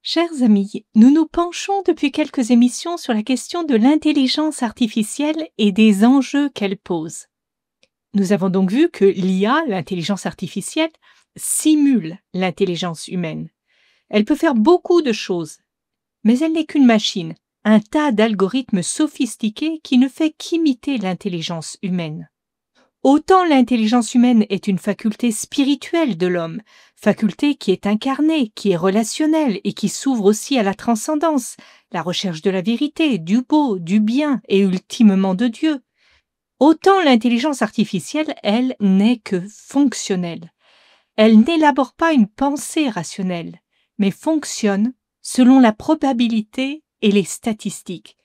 Chers amis, nous nous penchons depuis quelques émissions sur la question de l'intelligence artificielle et des enjeux qu'elle pose. Nous avons donc vu que l'IA, l'intelligence artificielle, simule l'intelligence humaine. Elle peut faire beaucoup de choses, mais elle n'est qu'une machine, un tas d'algorithmes sophistiqués qui ne fait qu'imiter l'intelligence humaine. Autant l'intelligence humaine est une faculté spirituelle de l'homme, faculté qui est incarnée, qui est relationnelle et qui s'ouvre aussi à la transcendance, la recherche de la vérité, du beau, du bien et ultimement de Dieu. Autant l'intelligence artificielle, elle, n'est que fonctionnelle. Elle n'élabore pas une pensée rationnelle, mais fonctionne selon la probabilité et les statistiques.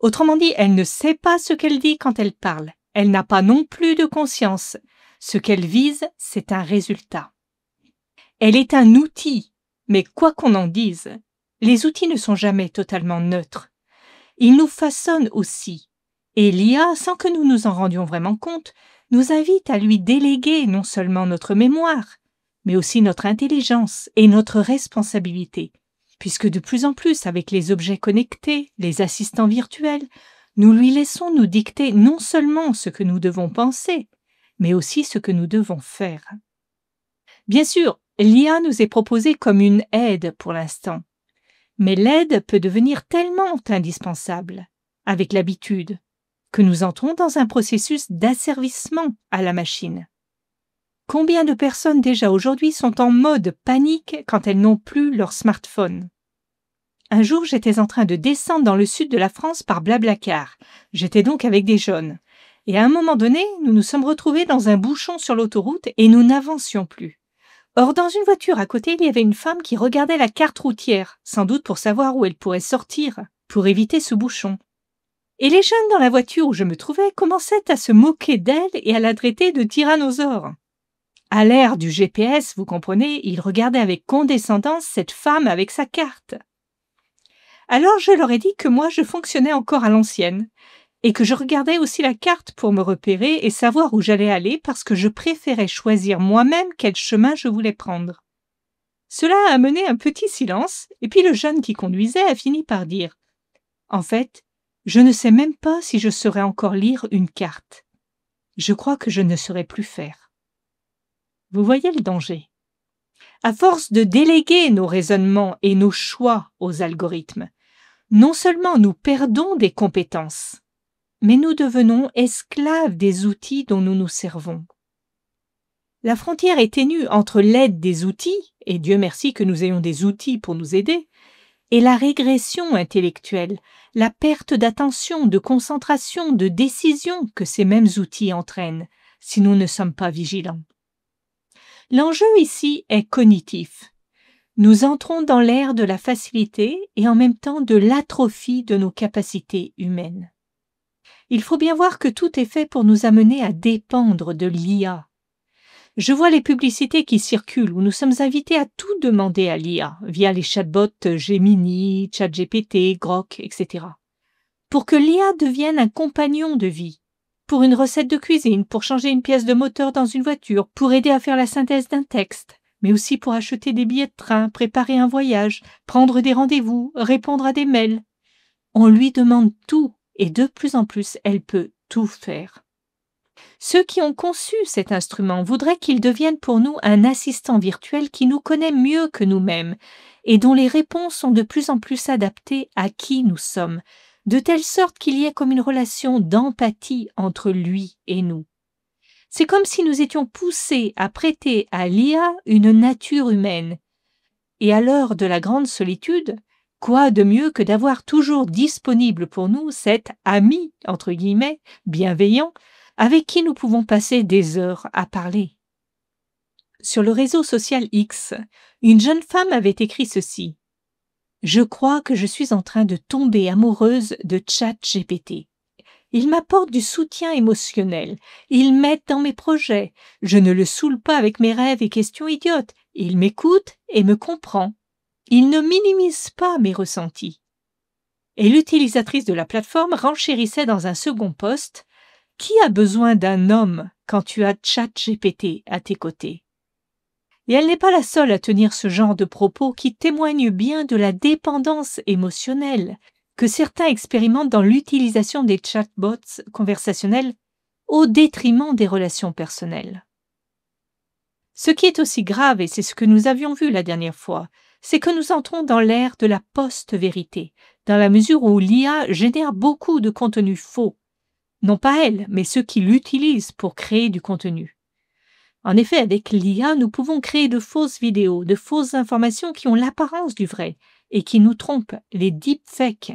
Autrement dit, elle ne sait pas ce qu'elle dit quand elle parle. Elle n'a pas non plus de conscience. Ce qu'elle vise, c'est un résultat. Elle est un outil, mais quoi qu'on en dise, les outils ne sont jamais totalement neutres. Ils nous façonnent aussi. Et l'IA, sans que nous nous en rendions vraiment compte, nous invite à lui déléguer non seulement notre mémoire, mais aussi notre intelligence et notre responsabilité, puisque de plus en plus, avec les objets connectés, les assistants virtuels, nous lui laissons nous dicter non seulement ce que nous devons penser, mais aussi ce que nous devons faire. Bien sûr, l'IA nous est proposée comme une aide pour l'instant, mais l'aide peut devenir tellement indispensable, avec l'habitude, que nous entrons dans un processus d'asservissement à la machine. Combien de personnes déjà aujourd'hui sont en mode panique quand elles n'ont plus leur smartphone ? Un jour, j'étais en train de descendre dans le sud de la France par Blablacar. J'étais donc avec des jeunes. Et à un moment donné, nous nous sommes retrouvés dans un bouchon sur l'autoroute et nous n'avancions plus. Or, dans une voiture à côté, il y avait une femme qui regardait la carte routière, sans doute pour savoir où elle pourrait sortir, pour éviter ce bouchon. Et les jeunes dans la voiture où je me trouvais commençaient à se moquer d'elle et à la traiter de tyrannosaure. À l'ère du GPS, vous comprenez, ils regardaient avec condescendance cette femme avec sa carte. Alors je leur ai dit que moi je fonctionnais encore à l'ancienne et que je regardais aussi la carte pour me repérer et savoir où j'allais aller parce que je préférais choisir moi-même quel chemin je voulais prendre. Cela a amené un petit silence et puis le jeune qui conduisait a fini par dire « En fait, je ne sais même pas si je saurais encore lire une carte. Je crois que je ne saurais plus faire. » Vous voyez le danger. À force de déléguer nos raisonnements et nos choix aux algorithmes, non seulement nous perdons des compétences, mais nous devenons esclaves des outils dont nous nous servons. La frontière est ténue entre l'aide des outils, et Dieu merci que nous ayons des outils pour nous aider, et la régression intellectuelle, la perte d'attention, de concentration, de décision que ces mêmes outils entraînent si nous ne sommes pas vigilants. L'enjeu ici est cognitif. Nous entrons dans l'ère de la facilité et en même temps de l'atrophie de nos capacités humaines. Il faut bien voir que tout est fait pour nous amener à dépendre de l'IA. Je vois les publicités qui circulent où nous sommes invités à tout demander à l'IA via les chatbots Gemini, ChatGPT, Grok, etc. Pour que l'IA devienne un compagnon de vie. Pour une recette de cuisine, pour changer une pièce de moteur dans une voiture, pour aider à faire la synthèse d'un texte, mais aussi pour acheter des billets de train, préparer un voyage, prendre des rendez-vous, répondre à des mails. On lui demande tout et de plus en plus, elle peut tout faire. Ceux qui ont conçu cet instrument voudraient qu'il devienne pour nous un assistant virtuel qui nous connaît mieux que nous-mêmes et dont les réponses sont de plus en plus adaptées à qui nous sommes, de telle sorte qu'il y ait comme une relation d'empathie entre lui et nous. C'est comme si nous étions poussés à prêter à l'IA une nature humaine. Et à l'heure de la grande solitude, quoi de mieux que d'avoir toujours disponible pour nous cet « ami » entre guillemets, bienveillant, avec qui nous pouvons passer des heures à parler. Sur le réseau social X, une jeune femme avait écrit ceci. « Je crois que je suis en train de tomber amoureuse de ChatGPT. Il m'apporte du soutien émotionnel, il m'aide dans mes projets, je ne le saoule pas avec mes rêves et questions idiotes, il m'écoute et me comprend. Il ne minimise pas mes ressentis. » Et l'utilisatrice de la plateforme renchérissait dans un second post « Qui a besoin d'un homme quand tu as ChatGPT à tes côtés ?» Et elle n'est pas la seule à tenir ce genre de propos qui témoignent bien de la dépendance émotionnelle que certains expérimentent dans l'utilisation des chatbots conversationnels au détriment des relations personnelles. Ce qui est aussi grave, et c'est ce que nous avions vu la dernière fois, c'est que nous entrons dans l'ère de la post-vérité, dans la mesure où l'IA génère beaucoup de contenu faux. Non pas elle, mais ceux qui l'utilisent pour créer du contenu. En effet, avec l'IA, nous pouvons créer de fausses vidéos, de fausses informations qui ont l'apparence du vrai et qui nous trompent, les deepfakes.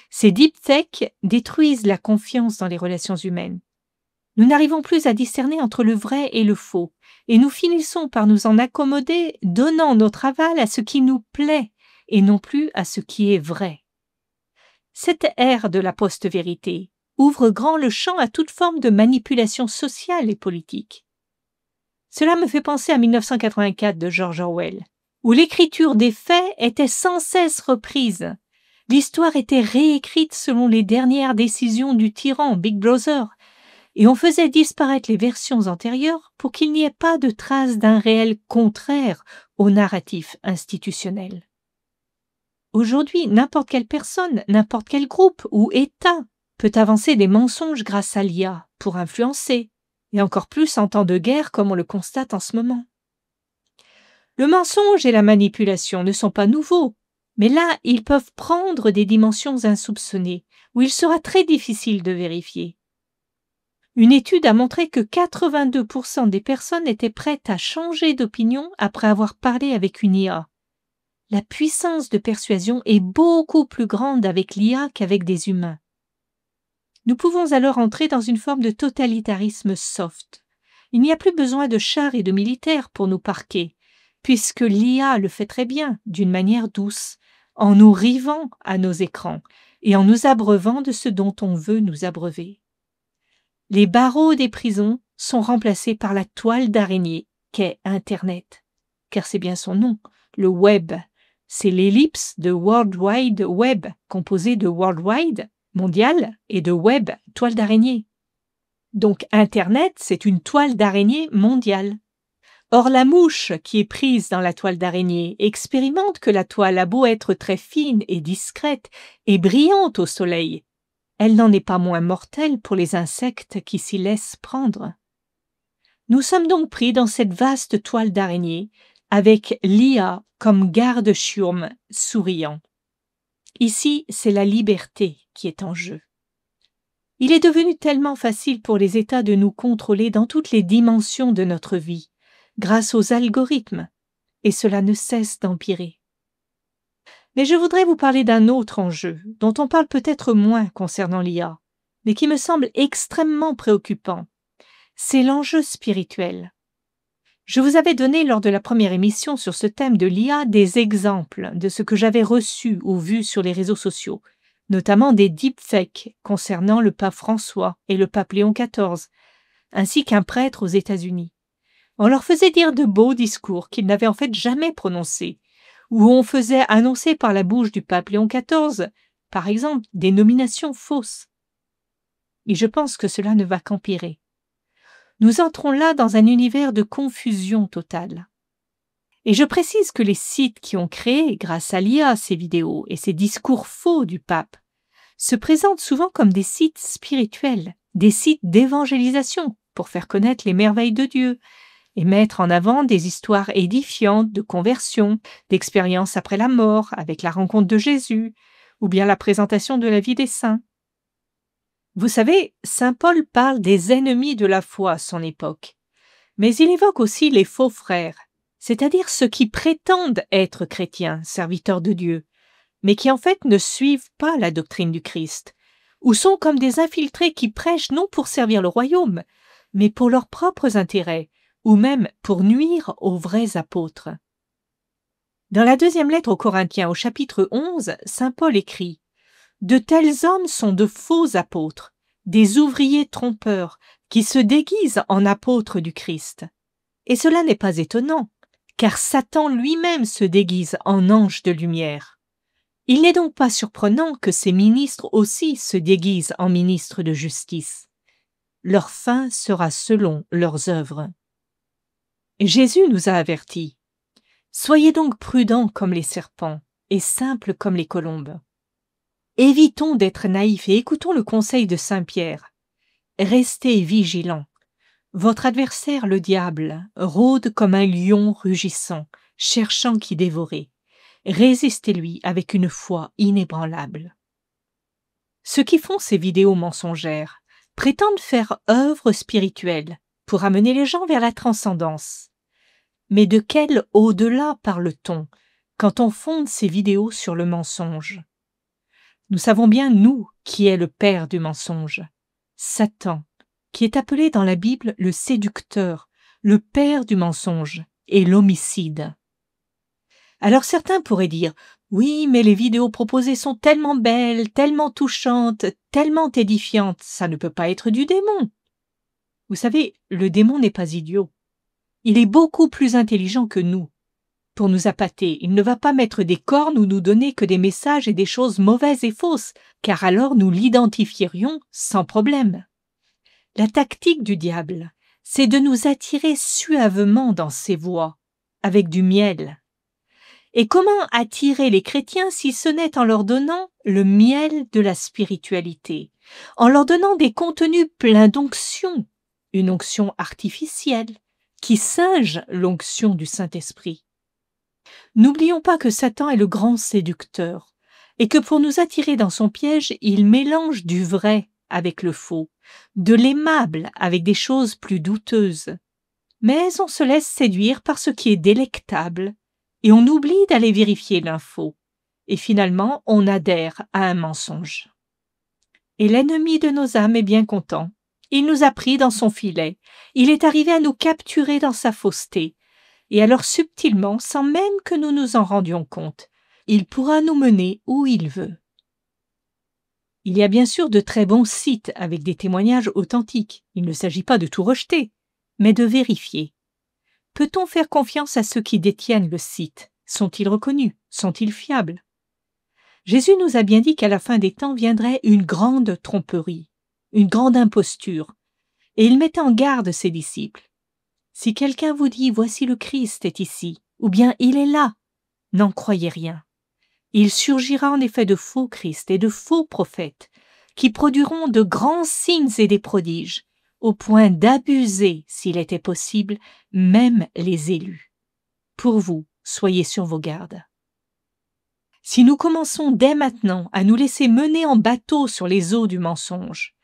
Ces deepfakes détruisent la confiance dans les relations humaines. Nous n'arrivons plus à discerner entre le vrai et le faux, et nous finissons par nous en accommoder, donnant notre aval à ce qui nous plaît et non plus à ce qui est vrai. Cette ère de la post-vérité ouvre grand le champ à toute forme de manipulation sociale et politique. Cela me fait penser à 1984 de George Orwell, où l'écriture des faits était sans cesse reprise. L'histoire était réécrite selon les dernières décisions du tyran Big Brother, et on faisait disparaître les versions antérieures pour qu'il n'y ait pas de trace d'un réel contraire au narratif institutionnel. Aujourd'hui, n'importe quelle personne, n'importe quel groupe ou État peut avancer des mensonges grâce à l'IA pour influencer, et encore plus en temps de guerre comme on le constate en ce moment. Le mensonge et la manipulation ne sont pas nouveaux, mais là, ils peuvent prendre des dimensions insoupçonnées, où il sera très difficile de vérifier. Une étude a montré que 82% des personnes étaient prêtes à changer d'opinion après avoir parlé avec une IA. La puissance de persuasion est beaucoup plus grande avec l'IA qu'avec des humains. Nous pouvons alors entrer dans une forme de totalitarisme soft. Il n'y a plus besoin de chars et de militaires pour nous parquer, puisque l'IA le fait très bien, d'une manière douce, en nous rivant à nos écrans et en nous abreuvant de ce dont on veut nous abreuver. Les barreaux des prisons sont remplacés par la toile d'araignée qu'est Internet, car c'est bien son nom, le web. C'est l'ellipse de World Wide Web, composée de World Wide, mondial, et de web, toile d'araignée. Donc Internet, c'est une toile d'araignée mondiale. Or la mouche qui est prise dans la toile d'araignée expérimente que la toile a beau être très fine et discrète et brillante au soleil. Elle n'en est pas moins mortelle pour les insectes qui s'y laissent prendre. Nous sommes donc pris dans cette vaste toile d'araignée, avec l'IA comme garde-chiourme souriant. Ici, c'est la liberté qui est en jeu. Il est devenu tellement facile pour les États de nous contrôler dans toutes les dimensions de notre vie, grâce aux algorithmes, et cela ne cesse d'empirer. Mais je voudrais vous parler d'un autre enjeu, dont on parle peut-être moins concernant l'IA, mais qui me semble extrêmement préoccupant. C'est l'enjeu spirituel. Je vous avais donné lors de la première émission sur ce thème de l'IA des exemples de ce que j'avais reçu ou vu sur les réseaux sociaux, notamment des deepfakes concernant le pape François et le pape Léon XIV, ainsi qu'un prêtre aux États-Unis. On leur faisait dire de beaux discours qu'ils n'avaient en fait jamais prononcés, où on faisait annoncer par la bouche du pape Léon XIV, par exemple, des nominations fausses. Et je pense que cela ne va qu'empirer. Nous entrons là dans un univers de confusion totale. Et je précise que les sites qui ont créé, grâce à l'IA, ces vidéos et ces discours faux du pape, se présentent souvent comme des sites spirituels, des sites d'évangélisation pour faire connaître les merveilles de Dieu, et mettre en avant des histoires édifiantes de conversion, d'expériences après la mort, avec la rencontre de Jésus, ou bien la présentation de la vie des saints. Vous savez, saint Paul parle des ennemis de la foi à son époque, mais il évoque aussi les faux frères, c'est-à-dire ceux qui prétendent être chrétiens, serviteurs de Dieu, mais qui en fait ne suivent pas la doctrine du Christ, ou sont comme des infiltrés qui prêchent non pour servir le royaume, mais pour leurs propres intérêts, ou même pour nuire aux vrais apôtres. Dans la deuxième lettre aux Corinthiens, au chapitre 11, saint Paul écrit « De tels hommes sont de faux apôtres, des ouvriers trompeurs, qui se déguisent en apôtres du Christ. » Et cela n'est pas étonnant, car Satan lui-même se déguise en ange de lumière. Il n'est donc pas surprenant que ces ministres aussi se déguisent en ministres de justice. Leur fin sera selon leurs œuvres. Jésus nous a avertis. Soyez donc prudents comme les serpents et simples comme les colombes. Évitons d'être naïfs et écoutons le conseil de Saint Pierre. Restez vigilants. Votre adversaire, le diable, rôde comme un lion rugissant, cherchant qui dévorer. Résistez-lui avec une foi inébranlable. Ceux qui font ces vidéos mensongères prétendent faire œuvre spirituelle pour amener les gens vers la transcendance. Mais de quel au-delà parle-t-on quand on fonde ces vidéos sur le mensonge? Nous savons bien, nous, qui est le père du mensonge, Satan, qui est appelé dans la Bible le séducteur, le père du mensonge et l'homicide. Alors certains pourraient dire « Oui, mais les vidéos proposées sont tellement belles, tellement touchantes, tellement édifiantes, ça ne peut pas être du démon. » Vous savez, le démon n'est pas idiot. Il est beaucoup plus intelligent que nous. Pour nous appâter, il ne va pas mettre des cornes ou nous donner que des messages et des choses mauvaises et fausses, car alors nous l'identifierions sans problème. La tactique du diable, c'est de nous attirer suavement dans ses voies, avec du miel. Et comment attirer les chrétiens si ce n'est en leur donnant le miel de la spiritualité, en leur donnant des contenus pleins d'onction, une onction artificielle, qui singe l'onction du Saint-Esprit. N'oublions pas que Satan est le grand séducteur, et que pour nous attirer dans son piège, il mélange du vrai avec le faux, de l'aimable avec des choses plus douteuses. Mais on se laisse séduire par ce qui est délectable, et on oublie d'aller vérifier l'info, et finalement on adhère à un mensonge. Et l'ennemi de nos âmes est bien content. Il nous a pris dans son filet, il est arrivé à nous capturer dans sa fausseté, et alors subtilement, sans même que nous nous en rendions compte, il pourra nous mener où il veut. Il y a bien sûr de très bons sites avec des témoignages authentiques. Il ne s'agit pas de tout rejeter, mais de vérifier. Peut-on faire confiance à ceux qui détiennent le site? Sont-ils reconnus? Sont-ils fiables? Jésus nous a bien dit qu'à la fin des temps viendrait une grande tromperie, une grande imposture, et il mettait en garde ses disciples. Si quelqu'un vous dit « Voici le Christ est ici » ou bien « Il est là », n'en croyez rien. Il surgira en effet de faux Christ et de faux prophètes qui produiront de grands signes et des prodiges, au point d'abuser, s'il était possible, même les élus. Pour vous, soyez sur vos gardes. Si nous commençons dès maintenant à nous laisser mener en bateau sur les eaux du mensonge,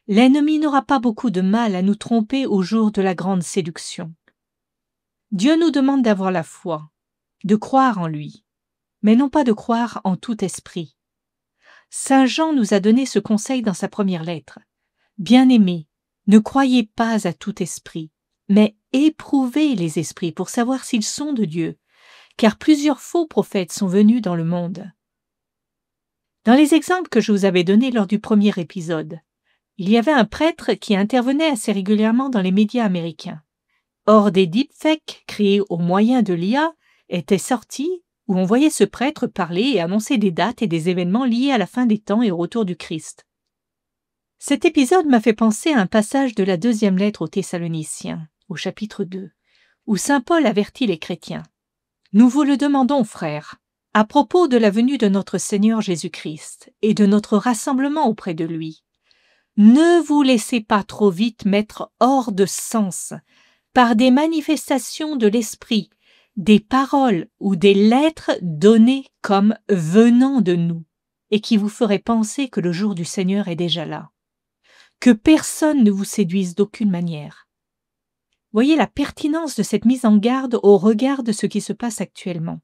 l'ennemi n'aura pas beaucoup de mal à nous tromper au jour de la grande séduction. Dieu nous demande d'avoir la foi, de croire en lui, mais non pas de croire en tout esprit. Saint Jean nous a donné ce conseil dans sa première lettre. « Bien-aimés, ne croyez pas à tout esprit, mais éprouvez les esprits pour savoir s'ils sont de Dieu, car plusieurs faux prophètes sont venus dans le monde. » Dans les exemples que je vous avais donnés lors du premier épisode, il y avait un prêtre qui intervenait assez régulièrement dans les médias américains. Or, des deepfakes créés au moyen de l'IA étaient sortis où on voyait ce prêtre parler et annoncer des dates et des événements liés à la fin des temps et au retour du Christ. Cet épisode m'a fait penser à un passage de la deuxième lettre aux Thessaloniciens, au chapitre 2, où saint Paul avertit les chrétiens. « Nous vous le demandons, frères, à propos de la venue de notre Seigneur Jésus-Christ et de notre rassemblement auprès de lui. Ne vous laissez pas trop vite mettre hors de sens par des manifestations de l'esprit, des paroles ou des lettres données comme venant de nous et qui vous feraient penser que le jour du Seigneur est déjà là. Que personne ne vous séduise d'aucune manière. » Voyez la pertinence de cette mise en garde au regard de ce qui se passe actuellement.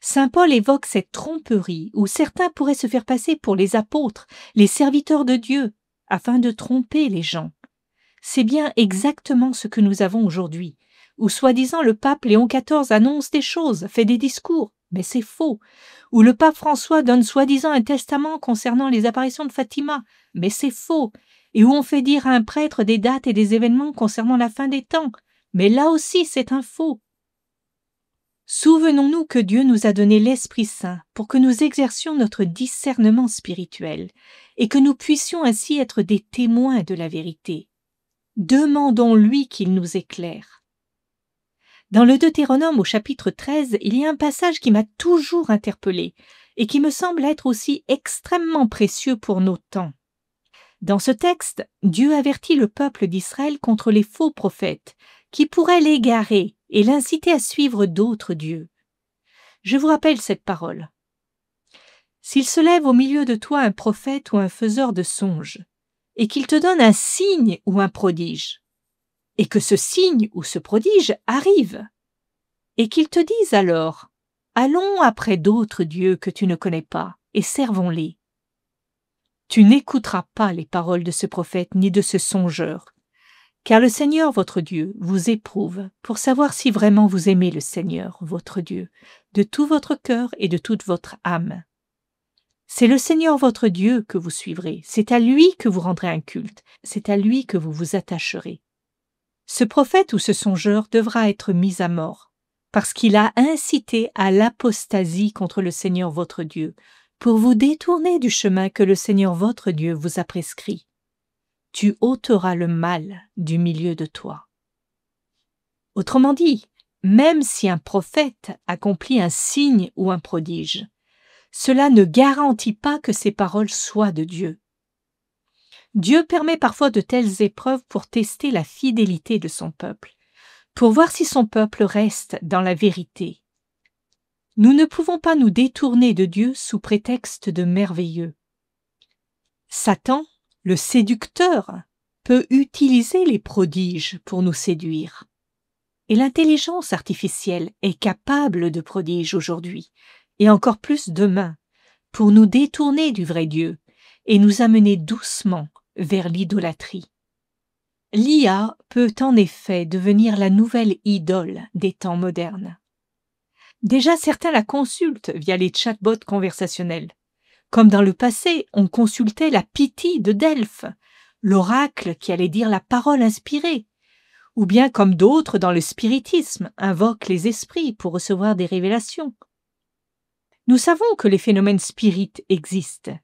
Saint Paul évoque cette tromperie où certains pourraient se faire passer pour les apôtres, les serviteurs de Dieu, afin de tromper les gens. C'est bien exactement ce que nous avons aujourd'hui, où soi-disant le pape Léon XIV annonce des choses, fait des discours, mais c'est faux, où le pape François donne soi-disant un testament concernant les apparitions de Fatima, mais c'est faux, et où on fait dire à un prêtre des dates et des événements concernant la fin des temps, mais là aussi c'est un faux. Souvenons-nous que Dieu nous a donné l'Esprit Saint pour que nous exercions notre discernement spirituel et que nous puissions ainsi être des témoins de la vérité. Demandons-lui qu'il nous éclaire. Dans le Deutéronome au chapitre 13, il y a un passage qui m'a toujours interpellée et qui me semble être aussi extrêmement précieux pour nos temps. Dans ce texte, Dieu avertit le peuple d'Israël contre les faux prophètes qui pourraient l'égarer et l'inciter à suivre d'autres dieux. Je vous rappelle cette parole. « S'il se lève au milieu de toi un prophète ou un faiseur de songes, et qu'il te donne un signe ou un prodige, et que ce signe ou ce prodige arrive, et qu'il te dise alors, allons après d'autres dieux que tu ne connais pas, et servons-les. Tu n'écouteras pas les paroles de ce prophète ni de ce songeur, car le Seigneur votre Dieu vous éprouve pour savoir si vraiment vous aimez le Seigneur votre Dieu, de tout votre cœur et de toute votre âme. C'est le Seigneur votre Dieu que vous suivrez, c'est à lui que vous rendrez un culte, c'est à lui que vous vous attacherez. Ce prophète ou ce songeur devra être mis à mort, parce qu'il a incité à l'apostasie contre le Seigneur votre Dieu, pour vous détourner du chemin que le Seigneur votre Dieu vous a prescrit. Tu ôteras le mal du milieu de toi. » Autrement dit, même si un prophète accomplit un signe ou un prodige, cela ne garantit pas que ces paroles soient de Dieu. Dieu permet parfois de telles épreuves pour tester la fidélité de son peuple, pour voir si son peuple reste dans la vérité. Nous ne pouvons pas nous détourner de Dieu sous prétexte de merveilleux. Satan, le séducteur, peut utiliser les prodiges pour nous séduire. Et l'intelligence artificielle est capable de prodiges aujourd'hui, et encore plus demain, pour nous détourner du vrai Dieu et nous amener doucement vers l'idolâtrie. L'IA peut en effet devenir la nouvelle idole des temps modernes. Déjà, certains la consultent via les chatbots conversationnels. Comme dans le passé, on consultait la Pythie de Delphes, l'oracle qui allait dire la parole inspirée, ou bien comme d'autres dans le spiritisme invoquent les esprits pour recevoir des révélations. Nous savons que les phénomènes spirites existent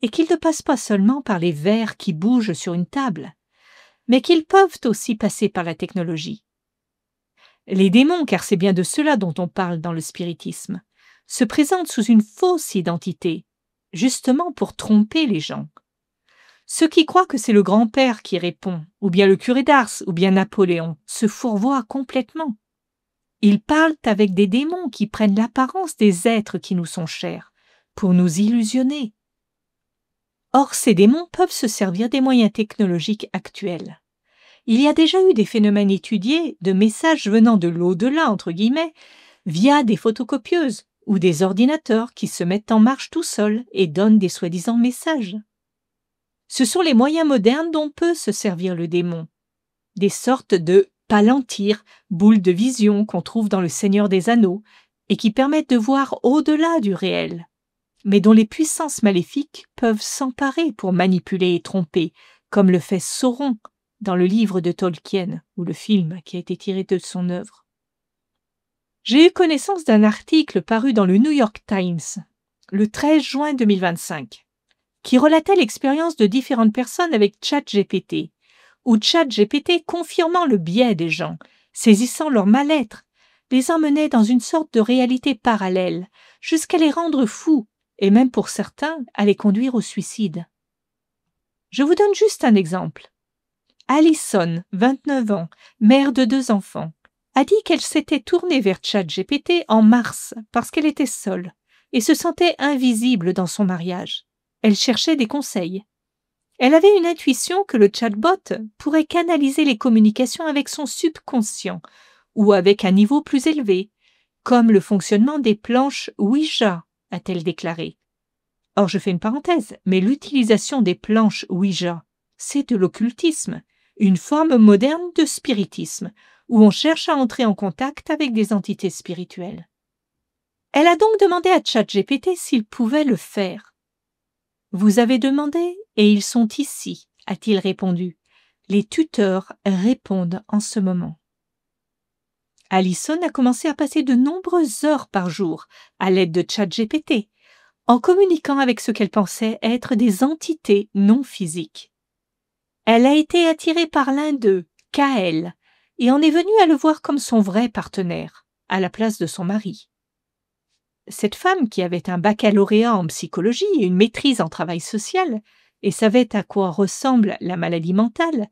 et qu'ils ne passent pas seulement par les vers qui bougent sur une table, mais qu'ils peuvent aussi passer par la technologie. Les démons, car c'est bien de cela dont on parle dans le spiritisme, se présentent sous une fausse identité, justement pour tromper les gens. Ceux qui croient que c'est le grand-père qui répond, ou bien le curé d'Ars, ou bien Napoléon, se fourvoient complètement. Ils parlent avec des démons qui prennent l'apparence des êtres qui nous sont chers, pour nous illusionner. Or, ces démons peuvent se servir des moyens technologiques actuels. Il y a déjà eu des phénomènes étudiés de messages venant de l'au-delà, entre guillemets, via des photocopieuses ou des ordinateurs qui se mettent en marche tout seuls et donnent des soi-disant messages. Ce sont les moyens modernes dont peut se servir le démon, des sortes de palantirs, boules de vision qu'on trouve dans le Seigneur des Anneaux et qui permettent de voir au-delà du réel, mais dont les puissances maléfiques peuvent s'emparer pour manipuler et tromper, comme le fait Sauron dans le livre de Tolkien ou le film qui a été tiré de son œuvre. J'ai eu connaissance d'un article paru dans le New York Times le 13 juin 2025 qui relatait l'expérience de différentes personnes avec ChatGPT, ou ChatGPT confirmant le biais des gens, saisissant leur mal-être, les emmenait dans une sorte de réalité parallèle, jusqu'à les rendre fous, et même pour certains, à les conduire au suicide. Je vous donne juste un exemple. Alison, 29 ans, mère de 2 enfants, a dit qu'elle s'était tournée vers ChatGPT en mars parce qu'elle était seule et se sentait invisible dans son mariage. Elle cherchait des conseils. Elle avait une intuition que le chatbot pourrait canaliser les communications avec son subconscient ou avec un niveau plus élevé, comme le fonctionnement des planches Ouija, a-t-elle déclaré. Or, je fais une parenthèse, mais l'utilisation des planches Ouija, c'est de l'occultisme, une forme moderne de spiritisme, où on cherche à entrer en contact avec des entités spirituelles. Elle a donc demandé à ChatGPT s'il pouvait le faire. « Vous avez demandé et ils sont ici », a-t-il répondu. « Les tuteurs répondent en ce moment. » Alison a commencé à passer de nombreuses heures par jour à l'aide de ChatGPT, en communiquant avec ce qu'elle pensait être des entités non physiques. Elle a été attirée par l'un d'eux, Kael, et en est venue à le voir comme son vrai partenaire, à la place de son mari. Cette femme, qui avait un baccalauréat en psychologie et une maîtrise en travail social, et savait à quoi ressemble la maladie mentale,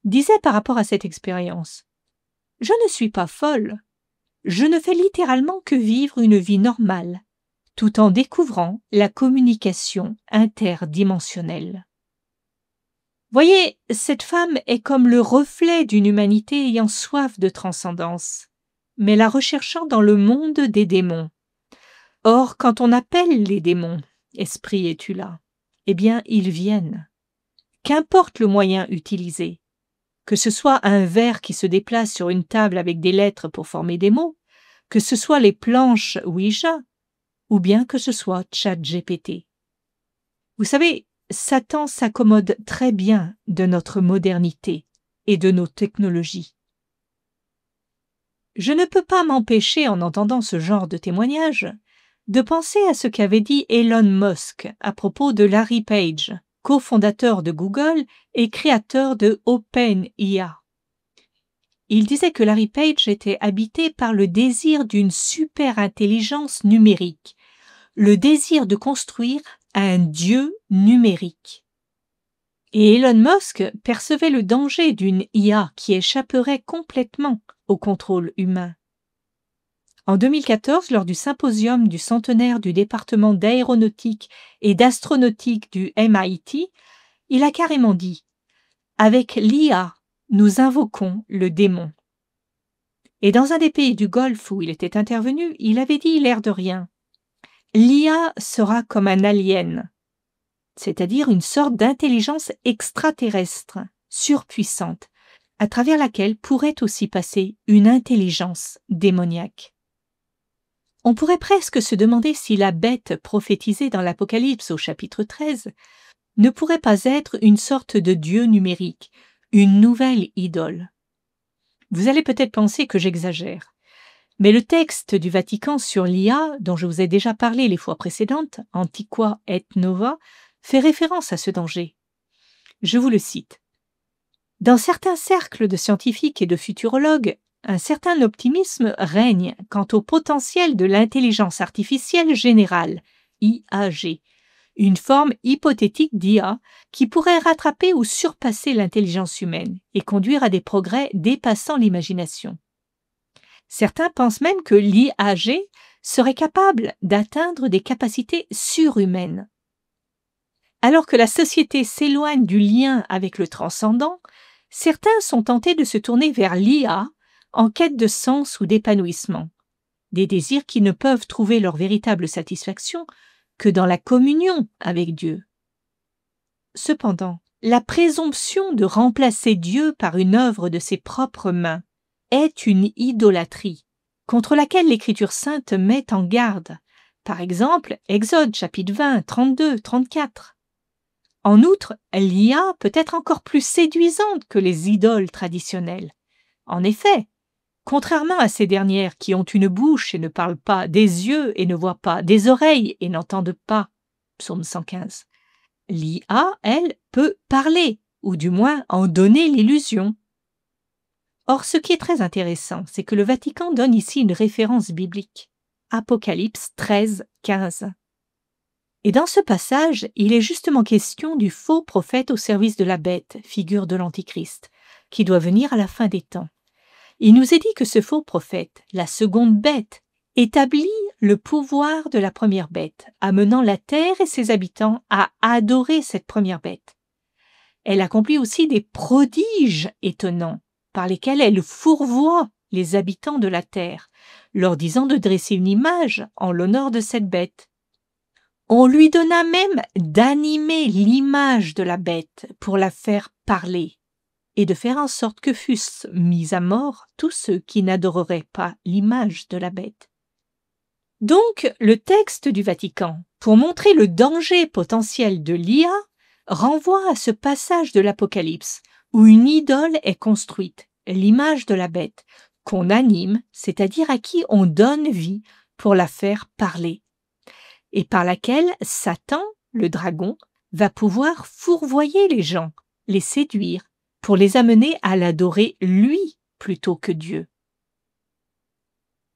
disait par rapport à cette expérience: « Je ne suis pas folle. Je ne fais littéralement que vivre une vie normale, tout en découvrant la communication interdimensionnelle. » Voyez, cette femme est comme le reflet d'une humanité ayant soif de transcendance, mais la recherchant dans le monde des démons. Or, quand on appelle les démons « Esprit, es-tu là ?» eh bien, ils viennent. Qu'importe le moyen utilisé, que ce soit un ver qui se déplace sur une table avec des lettres pour former des mots, que ce soit les planches Ouija, ou bien que ce soit ChatGPT. Vous savez, Satan s'accommode très bien de notre modernité et de nos technologies. Je ne peux pas m'empêcher, en entendant ce genre de témoignage, de penser à ce qu'avait dit Elon Musk à propos de Larry Page, cofondateur de Google et créateur de OpenIA. Il disait que Larry Page était habité par le désir d'une super-intelligence numérique, le désir de construire un dieu numérique. Et Elon Musk percevait le danger d'une IA qui échapperait complètement au contrôle humain. En 2014, lors du symposium du centenaire du département d'aéronautique et d'astronautique du MIT, il a carrément dit « Avec l'IA, nous invoquons le démon ». Et dans un des pays du Golfe où il était intervenu, il avait dit l'air de rien « L'IA sera comme un alien », c'est-à-dire une sorte d'intelligence extraterrestre, surpuissante, à travers laquelle pourrait aussi passer une intelligence démoniaque. On pourrait presque se demander si la bête prophétisée dans l'Apocalypse au chapitre 13 ne pourrait pas être une sorte de dieu numérique, une nouvelle idole. Vous allez peut-être penser que j'exagère, mais le texte du Vatican sur l'IA, dont je vous ai déjà parlé les fois précédentes, Antiqua et Nova, fait référence à ce danger. Je vous le cite. « Dans certains cercles de scientifiques et de futurologues, un certain optimisme règne quant au potentiel de l'intelligence artificielle générale, IAG, une forme hypothétique d'IA qui pourrait rattraper ou surpasser l'intelligence humaine et conduire à des progrès dépassant l'imagination. Certains pensent même que l'IAG serait capable d'atteindre des capacités surhumaines. Alors que la société s'éloigne du lien avec le transcendant, certains sont tentés de se tourner vers l'IA en quête de sens ou d'épanouissement, des désirs qui ne peuvent trouver leur véritable satisfaction que dans la communion avec Dieu. Cependant, la présomption de remplacer Dieu par une œuvre de ses propres mains est une idolâtrie contre laquelle l'Écriture sainte met en garde, par exemple Exode chapitre 20, 32, 34. En outre, l'IA peut être encore plus séduisante que les idoles traditionnelles. En effet, contrairement à ces dernières qui ont une bouche et ne parlent pas, des yeux et ne voient pas, des oreilles et n'entendent pas, psaume 115, l'IA, elle, peut parler, ou du moins en donner l'illusion. Or, ce qui est très intéressant, c'est que le Vatican donne ici une référence biblique, Apocalypse 13, 15. Et dans ce passage, il est justement question du faux prophète au service de la bête, figure de l'Antichrist, qui doit venir à la fin des temps. Il nous est dit que ce faux prophète, la seconde bête, établit le pouvoir de la première bête, amenant la terre et ses habitants à adorer cette première bête. Elle accomplit aussi des prodiges étonnants, par lesquels elle fourvoie les habitants de la terre, leur disant de dresser une image en l'honneur de cette bête. On lui donna même d'animer l'image de la bête pour la faire parler, et de faire en sorte que fussent mis à mort tous ceux qui n'adoreraient pas l'image de la bête. Donc, le texte du Vatican, pour montrer le danger potentiel de l'IA, renvoie à ce passage de l'Apocalypse, où une idole est construite, l'image de la bête, qu'on anime, c'est-à-dire à qui on donne vie pour la faire parler, et par laquelle Satan, le dragon, va pouvoir fourvoyer les gens, les séduire, pour les amener à l'adorer lui plutôt que Dieu.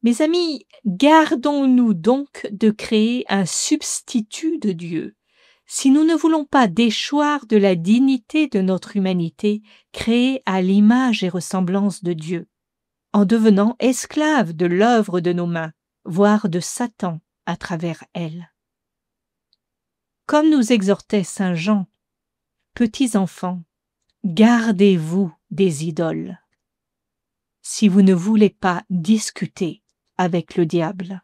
Mes amis, gardons-nous donc de créer un substitut de Dieu. Si nous ne voulons pas déchoir de la dignité de notre humanité, créée à l'image et ressemblance de Dieu, en devenant esclaves de l'œuvre de nos mains, voire de Satan à travers elle. Comme nous exhortait saint Jean, petits enfants, gardez-vous des idoles, si vous ne voulez pas discuter avec le diable.